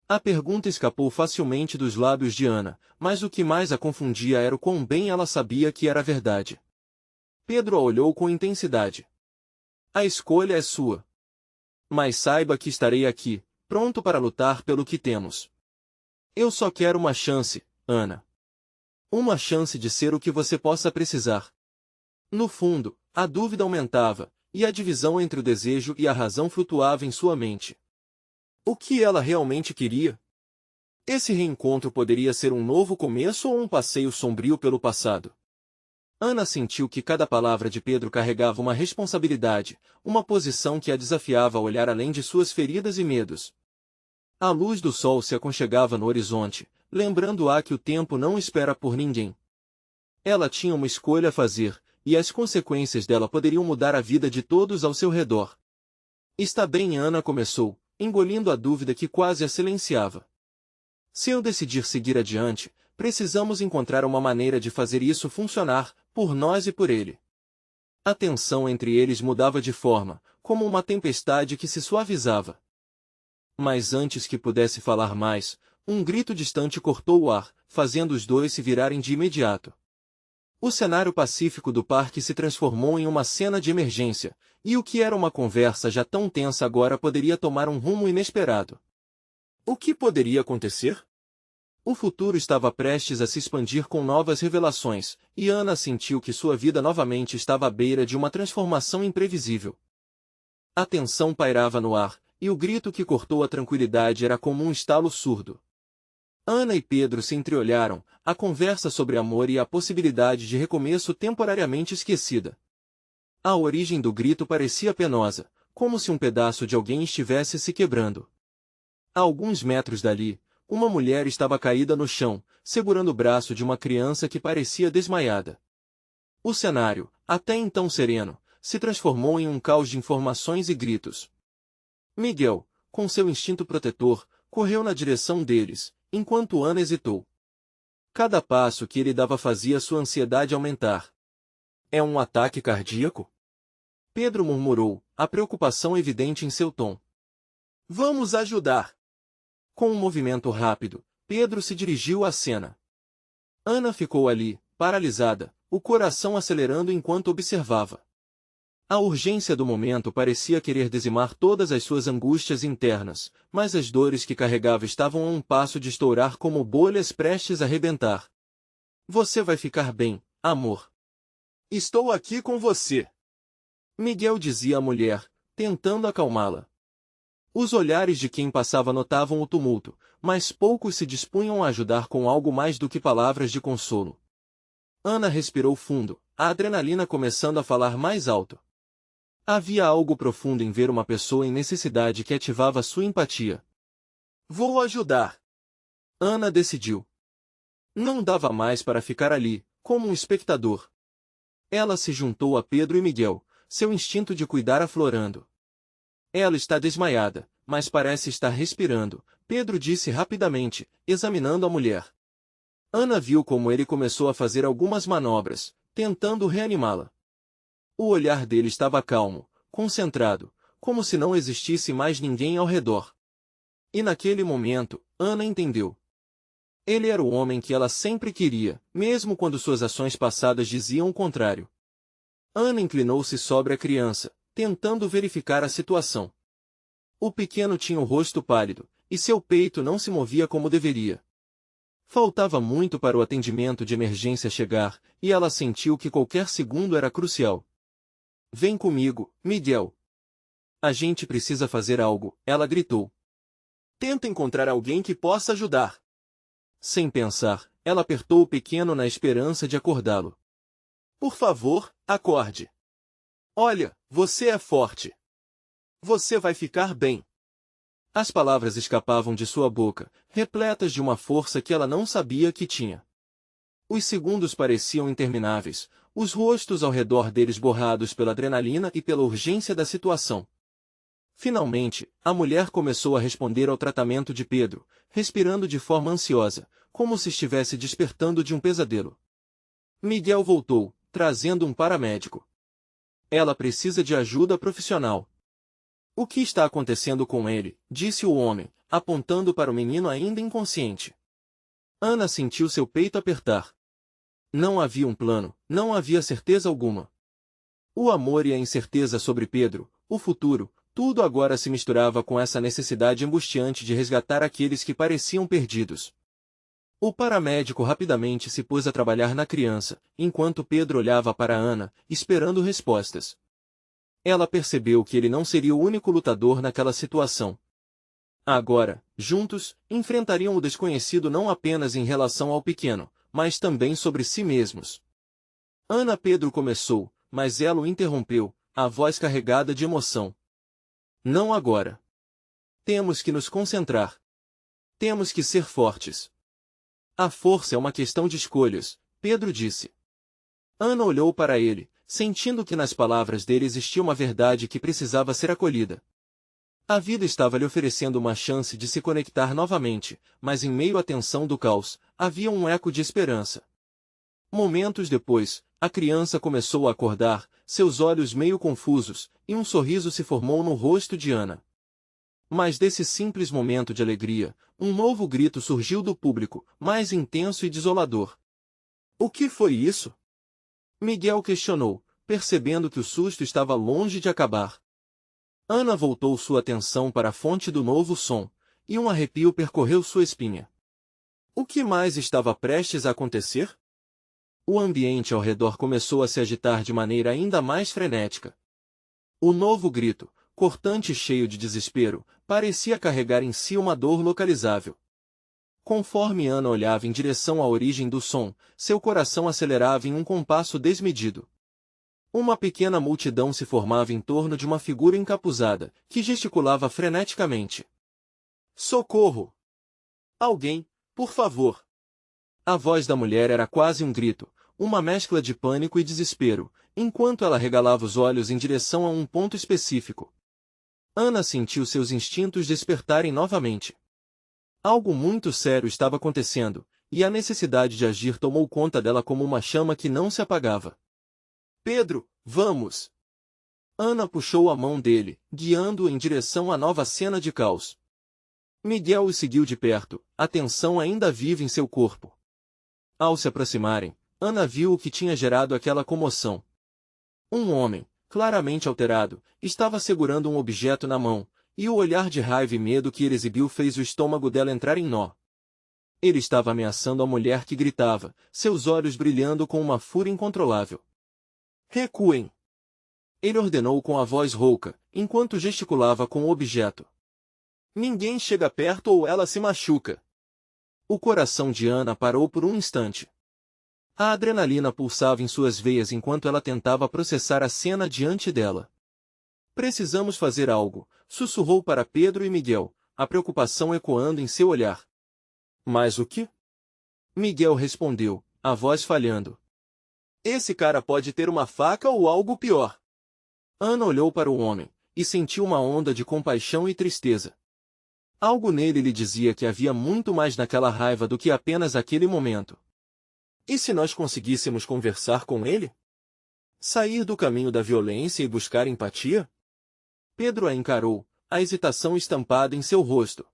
A pergunta escapou facilmente dos lábios de Ana, mas o que mais a confundia era o quão bem ela sabia que era verdade. Pedro a olhou com intensidade. A escolha é sua. Mas saiba que estarei aqui, pronto para lutar pelo que temos. Eu só quero uma chance, Ana. Uma chance de ser o que você possa precisar. No fundo, a dúvida aumentava, e a divisão entre o desejo e a razão flutuava em sua mente. O que ela realmente queria? Esse reencontro poderia ser um novo começo ou um passeio sombrio pelo passado? Ana sentiu que cada palavra de Pedro carregava uma responsabilidade, uma posição que a desafiava a olhar além de suas feridas e medos. A luz do sol se aconchegava no horizonte, lembrando-a que o tempo não espera por ninguém. Ela tinha uma escolha a fazer, e as consequências dela poderiam mudar a vida de todos ao seu redor. Está bem, Ana começou, engolindo a dúvida que quase a silenciava. Se eu decidir seguir adiante, precisamos encontrar uma maneira de fazer isso funcionar, por nós e por ele. A tensão entre eles mudava de forma, como uma tempestade que se suavizava. Mas antes que pudesse falar mais, um grito distante cortou o ar, fazendo os dois se virarem de imediato. O cenário pacífico do parque se transformou em uma cena de emergência, e o que era uma conversa já tão tensa agora poderia tomar um rumo inesperado. O que poderia acontecer? O futuro estava prestes a se expandir com novas revelações, e Ana sentiu que sua vida novamente estava à beira de uma transformação imprevisível. A tensão pairava no ar, e o grito que cortou a tranquilidade era como um estalo surdo. Ana e Pedro se entreolharam, a conversa sobre amor e a possibilidade de recomeço temporariamente esquecida. A origem do grito parecia penosa, como se um pedaço de alguém estivesse se quebrando. A alguns metros dali, uma mulher estava caída no chão, segurando o braço de uma criança que parecia desmaiada. O cenário, até então sereno, se transformou em um caos de informações e gritos. Miguel, com seu instinto protetor, correu na direção deles, enquanto Ana hesitou. Cada passo que ele dava fazia sua ansiedade aumentar. É um ataque cardíaco? Pedro murmurou, a preocupação evidente em seu tom. Vamos ajudar! Com um movimento rápido, Pedro se dirigiu à cena. Ana ficou ali, paralisada, o coração acelerando enquanto observava. A urgência do momento parecia querer dizimar todas as suas angústias internas, mas as dores que carregava estavam a um passo de estourar como bolhas prestes a rebentar. Você vai ficar bem, amor. Estou aqui com você. Miguel dizia à mulher, tentando acalmá-la. Os olhares de quem passava notavam o tumulto, mas poucos se dispunham a ajudar com algo mais do que palavras de consolo. Ana respirou fundo, a adrenalina começando a falar mais alto. Havia algo profundo em ver uma pessoa em necessidade que ativava sua empatia. Vou ajudar. Ana decidiu. Não dava mais para ficar ali, como um espectador. Ela se juntou a Pedro e Miguel, seu instinto de cuidar aflorando. Ela está desmaiada, mas parece estar respirando, Pedro disse rapidamente, examinando a mulher. Ana viu como ele começou a fazer algumas manobras, tentando reanimá-la. O olhar dele estava calmo, concentrado, como se não existisse mais ninguém ao redor. E naquele momento, Ana entendeu. Ele era o homem que ela sempre queria, mesmo quando suas ações passadas diziam o contrário. Ana inclinou-se sobre a criança, tentando verificar a situação. O pequeno tinha o rosto pálido, e seu peito não se movia como deveria. Faltava muito para o atendimento de emergência chegar, e ela sentiu que qualquer segundo era crucial. Vem comigo, Miguel. A gente precisa fazer algo, ela gritou. Tenta encontrar alguém que possa ajudar. Sem pensar, ela apertou o pequeno na esperança de acordá-lo. Por favor, acorde. Olha, você é forte. Você vai ficar bem. As palavras escapavam de sua boca, repletas de uma força que ela não sabia que tinha. Os segundos pareciam intermináveis, os rostos ao redor deles borrados pela adrenalina e pela urgência da situação. Finalmente, a mulher começou a responder ao tratamento de Pedro, respirando de forma ansiosa, como se estivesse despertando de um pesadelo. Miguel voltou, trazendo um paramédico. Ela precisa de ajuda profissional. O que está acontecendo com ele? Disse o homem, apontando para o menino ainda inconsciente. Ana sentiu seu peito apertar. Não havia um plano, não havia certeza alguma. O amor e a incerteza sobre Pedro, o futuro, tudo agora se misturava com essa necessidade angustiante de resgatar aqueles que pareciam perdidos. O paramédico rapidamente se pôs a trabalhar na criança, enquanto Pedro olhava para Ana, esperando respostas. Ela percebeu que ele não seria o único lutador naquela situação. Agora, juntos, enfrentariam o desconhecido não apenas em relação ao pequeno, mas também sobre si mesmos. Ana Pedro começou, mas ela o interrompeu, a voz carregada de emoção. Não agora. Temos que nos concentrar. Temos que ser fortes. A força é uma questão de escolhas, Pedro disse. Ana olhou para ele, sentindo que nas palavras dele existia uma verdade que precisava ser acolhida. A vida estava lhe oferecendo uma chance de se conectar novamente, mas em meio à tensão do caos, havia um eco de esperança. Momentos depois, a criança começou a acordar, seus olhos meio confusos, e um sorriso se formou no rosto de Ana. Mas desse simples momento de alegria, um novo grito surgiu do público, mais intenso e desolador. O que foi isso? Miguel questionou, percebendo que o susto estava longe de acabar. Ana voltou sua atenção para a fonte do novo som, e um arrepio percorreu sua espinha. O que mais estava prestes a acontecer? O ambiente ao redor começou a se agitar de maneira ainda mais frenética. O novo grito, cortante e cheio de desespero, parecia carregar em si uma dor localizável. Conforme Ana olhava em direção à origem do som, seu coração acelerava em um compasso desmedido. Uma pequena multidão se formava em torno de uma figura encapuzada, que gesticulava freneticamente. Socorro! Alguém, por favor! A voz da mulher era quase um grito, uma mescla de pânico e desespero, enquanto ela regalava os olhos em direção a um ponto específico. Ana sentiu seus instintos despertarem novamente. Algo muito sério estava acontecendo, e a necessidade de agir tomou conta dela como uma chama que não se apagava. Pedro, vamos! Ana puxou a mão dele, guiando-o em direção à nova cena de caos. Miguel o seguiu de perto, a tensão ainda viva em seu corpo. Ao se aproximarem, Ana viu o que tinha gerado aquela comoção. Um homem, claramente alterado, estava segurando um objeto na mão, e o olhar de raiva e medo que ele exibiu fez o estômago dela entrar em nó. Ele estava ameaçando a mulher que gritava, seus olhos brilhando com uma fúria incontrolável. Recuem! Ele ordenou com a voz rouca, enquanto gesticulava com o objeto. Ninguém chega perto ou ela se machuca. O coração de Ana parou por um instante. A adrenalina pulsava em suas veias enquanto ela tentava processar a cena diante dela. Precisamos fazer algo, sussurrou para Pedro e Miguel, a preocupação ecoando em seu olhar. Mas o que? Miguel respondeu, a voz falhando. Esse cara pode ter uma faca ou algo pior. Ana olhou para o homem, e sentiu uma onda de compaixão e tristeza. Algo nele lhe dizia que havia muito mais naquela raiva do que apenas aquele momento. E se nós conseguíssemos conversar com ele? Sair do caminho da violência e buscar empatia? Pedro a encarou, a hesitação estampada em seu rosto.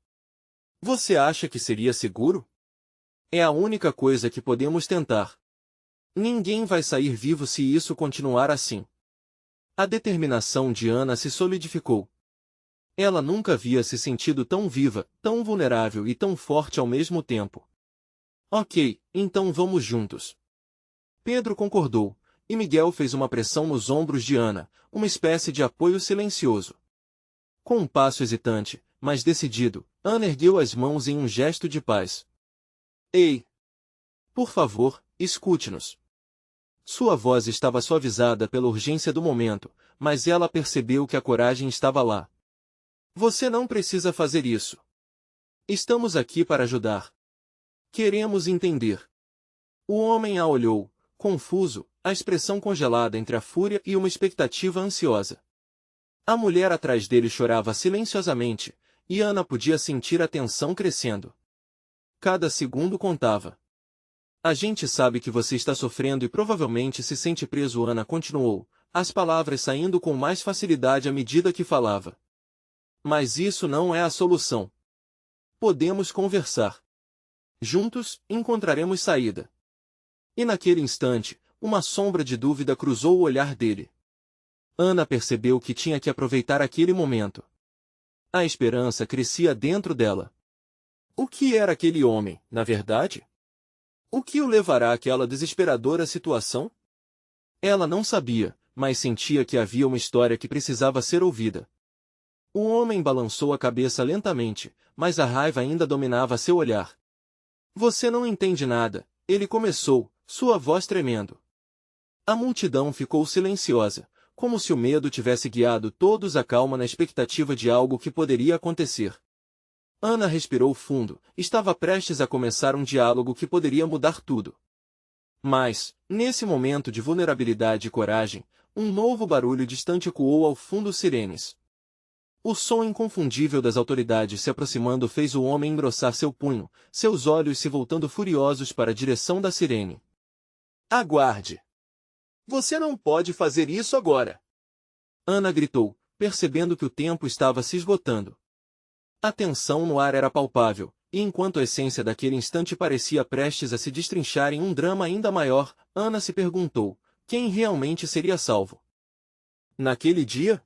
Você acha que seria seguro? É a única coisa que podemos tentar. Ninguém vai sair vivo se isso continuar assim. A determinação de Ana se solidificou. Ela nunca havia se sentido tão viva, tão vulnerável e tão forte ao mesmo tempo. Ok, então vamos juntos. Pedro concordou, e Miguel fez uma pressão nos ombros de Ana, uma espécie de apoio silencioso. Com um passo hesitante, mas decidido, Ana ergueu as mãos em um gesto de paz. Ei! Por favor, escute-nos. Sua voz estava suavizada pela urgência do momento, mas ela percebeu que a coragem estava lá. Você não precisa fazer isso. Estamos aqui para ajudar. Queremos entender. O homem a olhou, confuso, a expressão congelada entre a fúria e uma expectativa ansiosa. A mulher atrás dele chorava silenciosamente, e Ana podia sentir a tensão crescendo. Cada segundo contava. A gente sabe que você está sofrendo e provavelmente se sente preso, Ana continuou, as palavras saindo com mais facilidade à medida que falava. Mas isso não é a solução. Podemos conversar. Juntos, encontraremos saída. E naquele instante, uma sombra de dúvida cruzou o olhar dele. Ana percebeu que tinha que aproveitar aquele momento. A esperança crescia dentro dela. O que era aquele homem, na verdade? O que o levará àquela desesperadora situação? Ela não sabia, mas sentia que havia uma história que precisava ser ouvida. O homem balançou a cabeça lentamente, mas a raiva ainda dominava seu olhar. Você não entende nada, ele começou, sua voz tremendo. A multidão ficou silenciosa, como se o medo tivesse guiado todos à calma na expectativa de algo que poderia acontecer. Ana respirou fundo, estava prestes a começar um diálogo que poderia mudar tudo. Mas, nesse momento de vulnerabilidade e coragem, um novo barulho distante ecoou ao fundo sirenes. O som inconfundível das autoridades se aproximando fez o homem engrossar seu punho, seus olhos se voltando furiosos para a direção da sirene. Aguarde! Você não pode fazer isso agora! Ana gritou, percebendo que o tempo estava se esgotando. A tensão no ar era palpável, e enquanto a essência daquele instante parecia prestes a se destrinchar em um drama ainda maior, Ana se perguntou, quem realmente seria salvo? Naquele dia?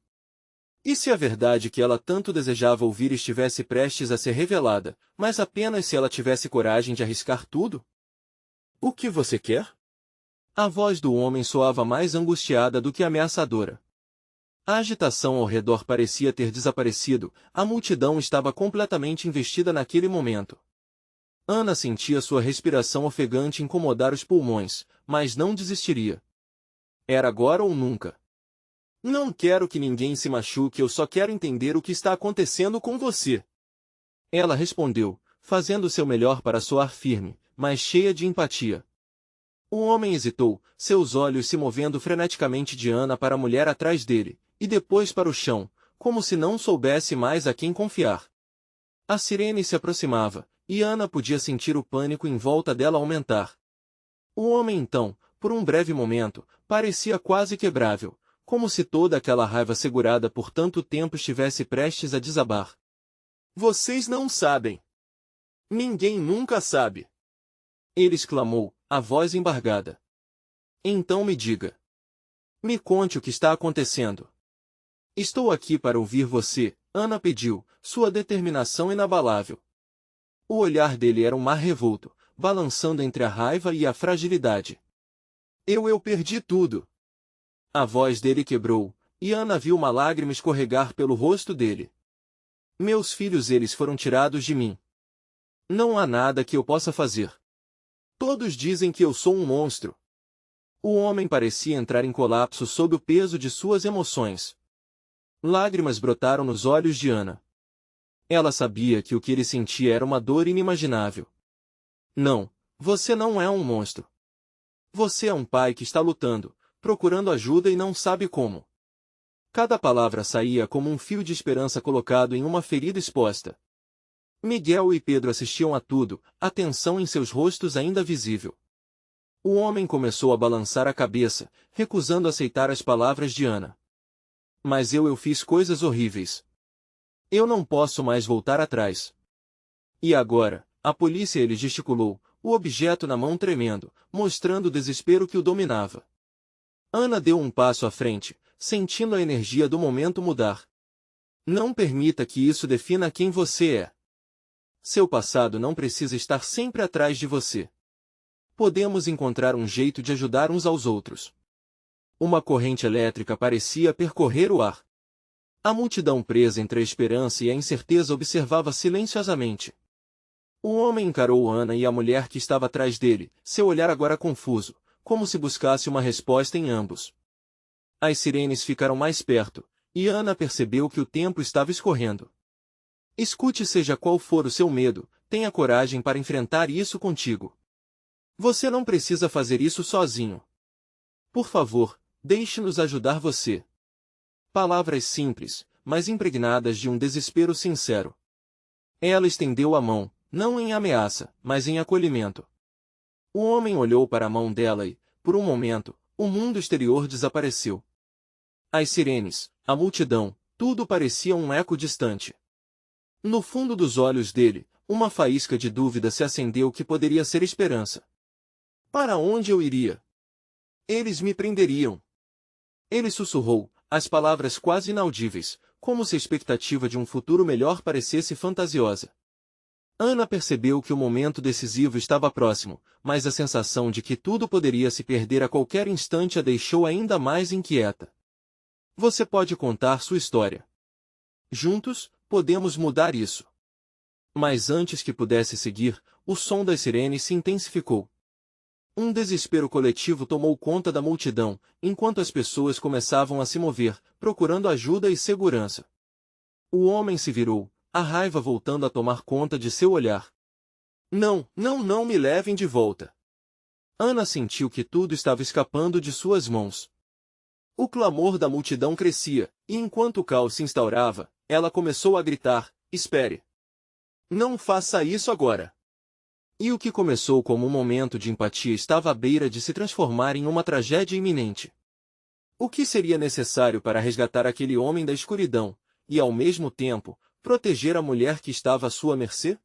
E se a verdade que ela tanto desejava ouvir estivesse prestes a ser revelada, mas apenas se ela tivesse coragem de arriscar tudo? O que você quer? A voz do homem soava mais angustiada do que ameaçadora. A agitação ao redor parecia ter desaparecido, a multidão estava completamente investida naquele momento. Ana sentia sua respiração ofegante incomodar os pulmões, mas não desistiria. Era agora ou nunca. Não quero que ninguém se machuque, eu só quero entender o que está acontecendo com você. Ela respondeu, fazendo seu melhor para soar firme, mas cheia de empatia. O homem hesitou, seus olhos se movendo freneticamente de Ana para a mulher atrás dele, e depois para o chão, como se não soubesse mais a quem confiar. A sirene se aproximava, e Ana podia sentir o pânico em volta dela aumentar. O homem então, por um breve momento, parecia quase quebrável, como se toda aquela raiva segurada por tanto tempo estivesse prestes a desabar. Vocês não sabem. Ninguém nunca sabe. Ele exclamou, a voz embargada. Então me diga. Me conte o que está acontecendo. Estou aqui para ouvir você, Ana pediu, sua determinação inabalável. O olhar dele era um mar revolto, balançando entre a raiva e a fragilidade. Eu perdi tudo. A voz dele quebrou, e Ana viu uma lágrima escorregar pelo rosto dele. Meus filhos, eles foram tirados de mim. Não há nada que eu possa fazer. Todos dizem que eu sou um monstro. O homem parecia entrar em colapso sob o peso de suas emoções. Lágrimas brotaram nos olhos de Ana. Ela sabia que o que ele sentia era uma dor inimaginável. Não, você não é um monstro. Você é um pai que está lutando, procurando ajuda e não sabe como. Cada palavra saía como um fio de esperança colocado em uma ferida exposta. Miguel e Pedro assistiam a tudo, a tensão em seus rostos ainda visível. O homem começou a balançar a cabeça, recusando aceitar as palavras de Ana. Mas eu fiz coisas horríveis. Eu não posso mais voltar atrás. E agora, a polícia, ele gesticulou, o objeto na mão tremendo, mostrando o desespero que o dominava. Ana deu um passo à frente, sentindo a energia do momento mudar. Não permita que isso defina quem você é. Seu passado não precisa estar sempre atrás de você. Podemos encontrar um jeito de ajudar uns aos outros. Uma corrente elétrica parecia percorrer o ar. A multidão presa entre a esperança e a incerteza observava silenciosamente. O homem encarou Ana e a mulher que estava atrás dele, seu olhar agora confuso, como se buscasse uma resposta em ambos. As sirenes ficaram mais perto, e Ana percebeu que o tempo estava escorrendo. Escute, seja qual for o seu medo, tenha coragem para enfrentar isso contigo. Você não precisa fazer isso sozinho. Por favor, deixe-nos ajudar você. Palavras simples, mas impregnadas de um desespero sincero. Ela estendeu a mão, não em ameaça, mas em acolhimento. O homem olhou para a mão dela e, por um momento, o mundo exterior desapareceu. As sirenes, a multidão, tudo parecia um eco distante. No fundo dos olhos dele, uma faísca de dúvida se acendeu que poderia ser esperança. Para onde eu iria? Eles me prenderiam. Ele sussurrou, as palavras quase inaudíveis, como se a expectativa de um futuro melhor parecesse fantasiosa. Ana percebeu que o momento decisivo estava próximo, mas a sensação de que tudo poderia se perder a qualquer instante a deixou ainda mais inquieta. Você pode contar sua história. Juntos, podemos mudar isso. Mas antes que pudesse seguir, o som das sirenes se intensificou. Um desespero coletivo tomou conta da multidão, enquanto as pessoas começavam a se mover, procurando ajuda e segurança. O homem se virou, a raiva voltando a tomar conta de seu olhar. Não, não me levem de volta. Ana sentiu que tudo estava escapando de suas mãos. O clamor da multidão crescia, e enquanto o caos se instaurava, ela começou a gritar, espere. Não faça isso agora. E o que começou como um momento de empatia estava à beira de se transformar em uma tragédia iminente. O que seria necessário para resgatar aquele homem da escuridão, e ao mesmo tempo, proteger a mulher que estava à sua mercê?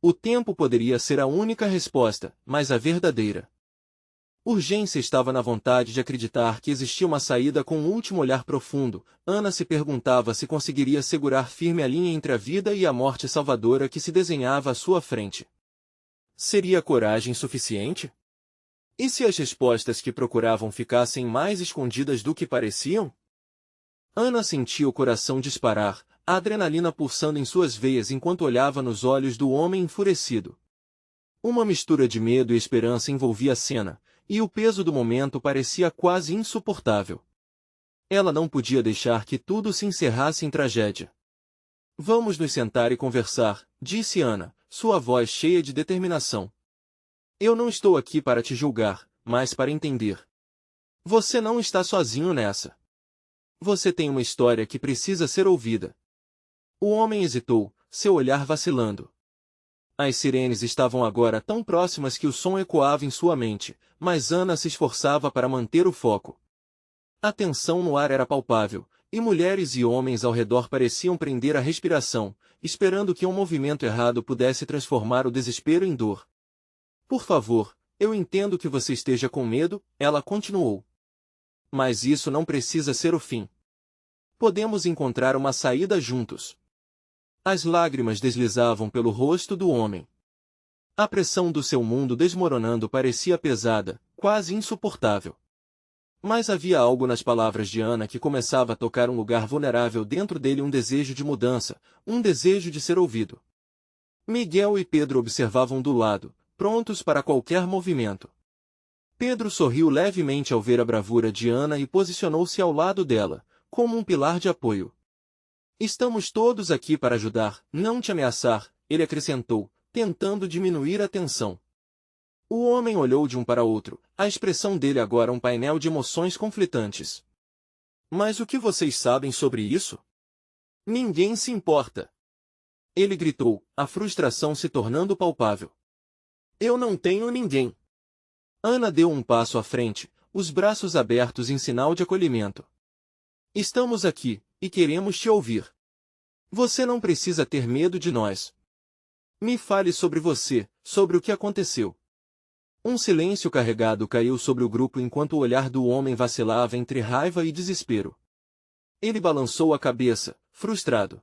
O tempo poderia ser a única resposta, mas a verdadeira. Urgência estava na vontade de acreditar que existia uma saída. Com um último olhar profundo, Ana se perguntava se conseguiria segurar firme a linha entre a vida e a morte salvadora que se desenhava à sua frente. Seria coragem suficiente? E se as respostas que procuravam ficassem mais escondidas do que pareciam? Ana sentia o coração disparar, a adrenalina pulsando em suas veias enquanto olhava nos olhos do homem enfurecido. Uma mistura de medo e esperança envolvia a cena, e o peso do momento parecia quase insuportável. Ela não podia deixar que tudo se encerrasse em tragédia. Vamos nos sentar e conversar, disse Ana, sua voz cheia de determinação. Eu não estou aqui para te julgar, mas para entender. Você não está sozinho nessa. Você tem uma história que precisa ser ouvida. O homem hesitou, seu olhar vacilando. As sirenes estavam agora tão próximas que o som ecoava em sua mente, mas Ana se esforçava para manter o foco. A tensão no ar era palpável, e mulheres e homens ao redor pareciam prender a respiração, esperando que um movimento errado pudesse transformar o desespero em dor. Por favor, eu entendo que você esteja com medo, ela continuou. Mas isso não precisa ser o fim. Podemos encontrar uma saída juntos. As lágrimas deslizavam pelo rosto do homem. A pressão do seu mundo desmoronando parecia pesada, quase insuportável. Mas havia algo nas palavras de Ana que começava a tocar um lugar vulnerável dentro dele, um desejo de mudança, um desejo de ser ouvido. Miguel e Pedro observavam do lado, prontos para qualquer movimento. Pedro sorriu levemente ao ver a bravura de Ana e posicionou-se ao lado dela, como um pilar de apoio. Estamos todos aqui para ajudar, não te ameaçar, ele acrescentou, tentando diminuir a tensão. O homem olhou de um para outro, a expressão dele agora um painel de emoções conflitantes. Mas o que vocês sabem sobre isso? Ninguém se importa. Ele gritou, a frustração se tornando palpável. Eu não tenho ninguém. Ana deu um passo à frente, os braços abertos em sinal de acolhimento. Estamos aqui, e queremos te ouvir. Você não precisa ter medo de nós. Me fale sobre você, sobre o que aconteceu. Um silêncio carregado caiu sobre o grupo enquanto o olhar do homem vacilava entre raiva e desespero. Ele balançou a cabeça, frustrado.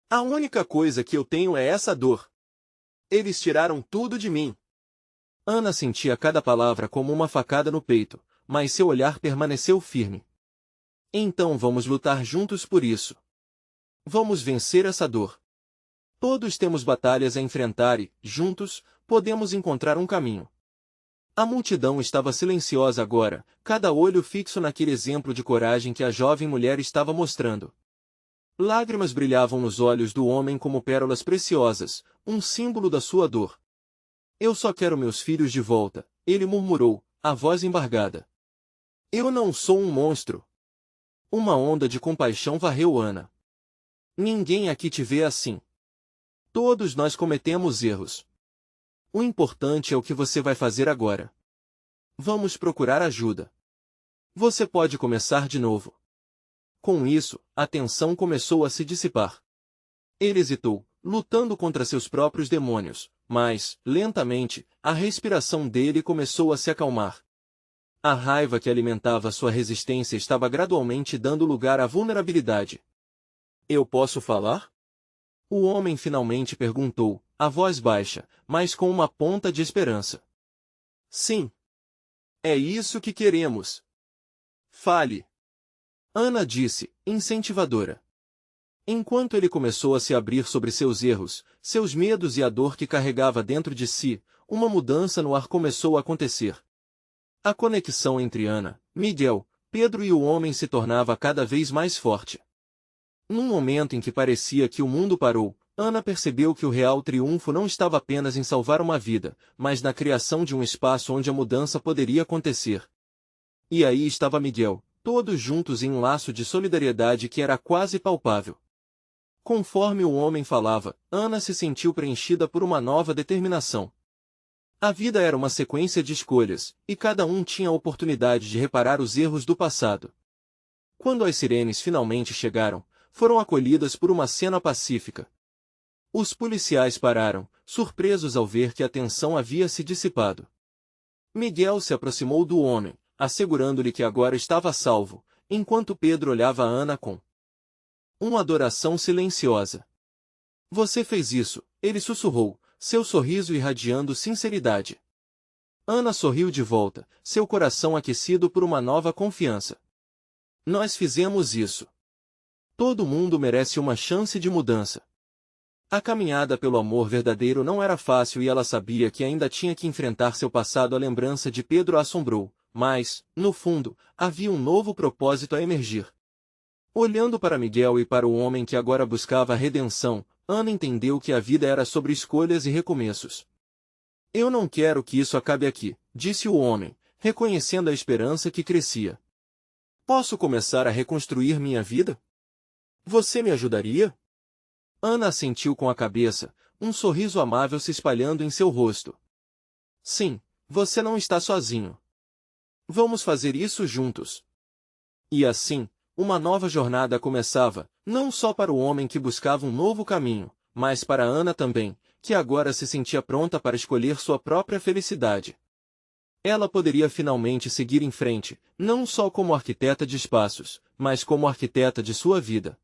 A única coisa que eu tenho é essa dor. Eles tiraram tudo de mim. Ana sentia cada palavra como uma facada no peito, mas seu olhar permaneceu firme. Então vamos lutar juntos por isso. Vamos vencer essa dor. Todos temos batalhas a enfrentar e, juntos, podemos encontrar um caminho. A multidão estava silenciosa agora, cada olho fixo naquele exemplo de coragem que a jovem mulher estava mostrando. Lágrimas brilhavam nos olhos do homem como pérolas preciosas, um símbolo da sua dor. Eu só quero meus filhos de volta, ele murmurou, a voz embargada. Eu não sou um monstro. Uma onda de compaixão varreu Ana. Ninguém aqui te vê assim. Todos nós cometemos erros. O importante é o que você vai fazer agora. Vamos procurar ajuda. Você pode começar de novo. Com isso, a tensão começou a se dissipar. Ele hesitou, lutando contra seus próprios demônios, mas, lentamente, a respiração dele começou a se acalmar. A raiva que alimentava sua resistência estava gradualmente dando lugar à vulnerabilidade. Eu posso falar? O homem finalmente perguntou, a voz baixa, mas com uma ponta de esperança. Sim. É isso que queremos. Fale. Ana disse, incentivadora. Enquanto ele começou a se abrir sobre seus erros, seus medos e a dor que carregava dentro de si, uma mudança no ar começou a acontecer. A conexão entre Ana, Miguel, Pedro e o homem se tornava cada vez mais forte. Num momento em que parecia que o mundo parou, Ana percebeu que o real triunfo não estava apenas em salvar uma vida, mas na criação de um espaço onde a mudança poderia acontecer. E aí estava Miguel, todos juntos em um laço de solidariedade que era quase palpável. Conforme o homem falava, Ana se sentiu preenchida por uma nova determinação. A vida era uma sequência de escolhas, e cada um tinha a oportunidade de reparar os erros do passado. Quando as sirenes finalmente chegaram, foram acolhidas por uma cena pacífica. Os policiais pararam, surpresos ao ver que a tensão havia se dissipado. Miguel se aproximou do homem, assegurando-lhe que agora estava a salvo, enquanto Pedro olhava a Ana com uma adoração silenciosa. Você fez isso, ele sussurrou, seu sorriso irradiando sinceridade. Ana sorriu de volta, seu coração aquecido por uma nova confiança. Nós fizemos isso. Todo mundo merece uma chance de mudança. A caminhada pelo amor verdadeiro não era fácil e ela sabia que ainda tinha que enfrentar seu passado. A lembrança de Pedro a assombrou, mas, no fundo, havia um novo propósito a emergir. Olhando para Miguel e para o homem que agora buscava a redenção, Ana entendeu que a vida era sobre escolhas e recomeços. Eu não quero que isso acabe aqui, disse o homem, reconhecendo a esperança que crescia. Posso começar a reconstruir minha vida? Você me ajudaria? Ana assentiu com a cabeça, um sorriso amável se espalhando em seu rosto. Sim, você não está sozinho. Vamos fazer isso juntos. E assim, uma nova jornada começava, não só para o homem que buscava um novo caminho, mas para Ana também, que agora se sentia pronta para escolher sua própria felicidade. Ela poderia finalmente seguir em frente, não só como arquiteta de espaços, mas como arquiteta de sua vida.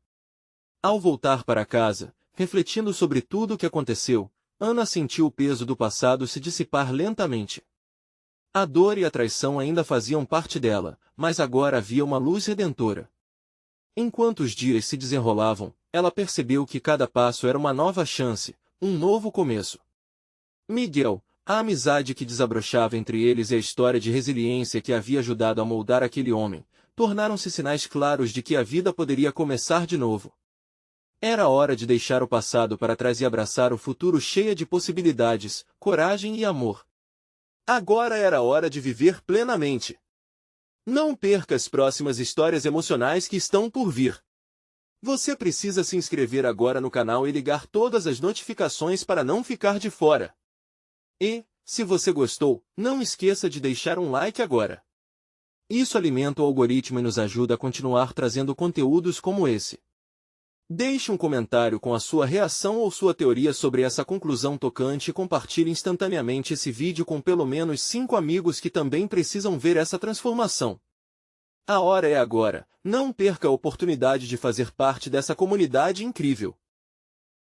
Ao voltar para casa, refletindo sobre tudo o que aconteceu, Ana sentiu o peso do passado se dissipar lentamente. A dor e a traição ainda faziam parte dela, mas agora havia uma luz redentora. Enquanto os dias se desenrolavam, ela percebeu que cada passo era uma nova chance, um novo começo. Miguel, a amizade que desabrochava entre eles e a história de resiliência que havia ajudado a moldar aquele homem, tornaram-se sinais claros de que a vida poderia começar de novo. Era hora de deixar o passado para trás e abraçar o futuro cheia de possibilidades, coragem e amor. Agora era hora de viver plenamente. Não perca as próximas histórias emocionais que estão por vir. Você precisa se inscrever agora no canal e ligar todas as notificações para não ficar de fora. E, se você gostou, não esqueça de deixar um like agora. Isso alimenta o algoritmo e nos ajuda a continuar trazendo conteúdos como esse. Deixe um comentário com a sua reação ou sua teoria sobre essa conclusão tocante e compartilhe instantaneamente esse vídeo com pelo menos 5 amigos que também precisam ver essa transformação. A hora é agora, não perca a oportunidade de fazer parte dessa comunidade incrível.